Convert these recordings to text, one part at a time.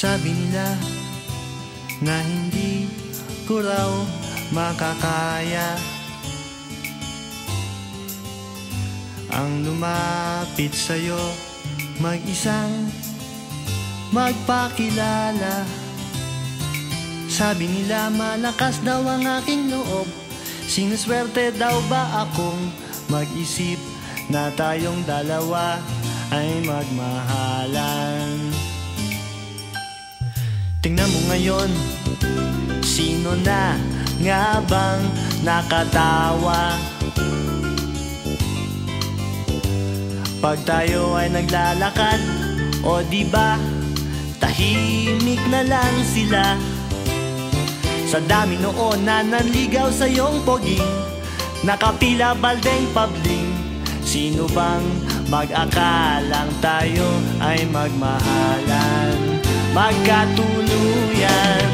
Sabi nila na hindi ko raw makakaya ang lumapit sa'yo, mag-isang magpakilala. Sabi nila malakas daw ang aking loob, sinuswerte daw ba akong mag-isip na tayong dalawa ay magmahalan. Tingnan mo ngayon, sino na nga bang nakatawa pag tayo ay naglalakad? O diba, tahimik na lang sila. Sa dami noon na nanligaw sa iyong poging, nakapila baldeng pabling. Sino bang mag-akalang tayo ay magmahalan, magkatuluyan?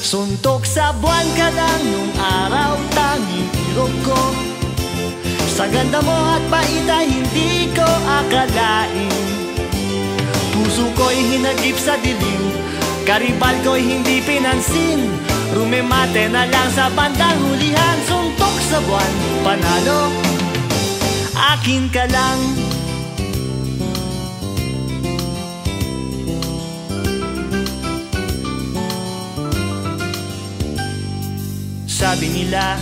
Suntok sa buwan ka lang nung araw, tanging irog ko. Sa ganda mo at bait ay hindi ko akalain. Puso ko'y hinagip sa dilim, karibal ko'y hindi pinansin. Rumemate na lang sa bandang hulihan. Suntok sa buwan, panalo, akin ka lang. Sabi nila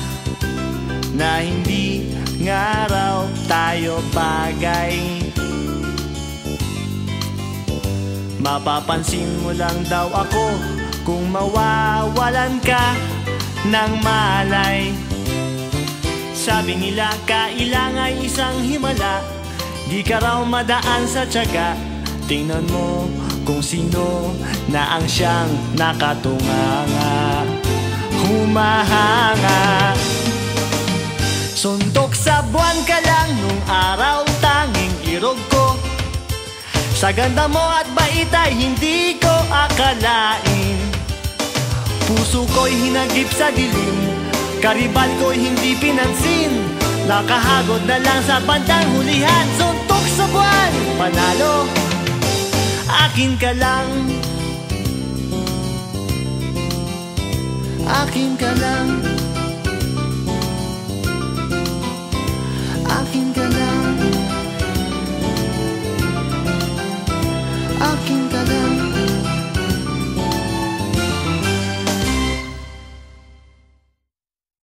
na hindi nga raw tayo bagay, mapapansin mo lang daw ako kung mawawalan ka ng malay. Sabi nila kailangan ay isang himala, di ka raw madaan sa tiyaga. Tingnan mo kung sino na ang siyang nakatunganga, humahanga. Suntok sa buwan ka lang nung araw, tanging irog ko. Sa ganda mo at bait ay hindi ko akalain. Puso ko'y hinagip sa dilim, karibal ko'y hindi pinansin. Nakahagod na lang sa bandang hulihan. Suntok sa buwan, panalo, akin ka lang. Akin ka lang. Akin ka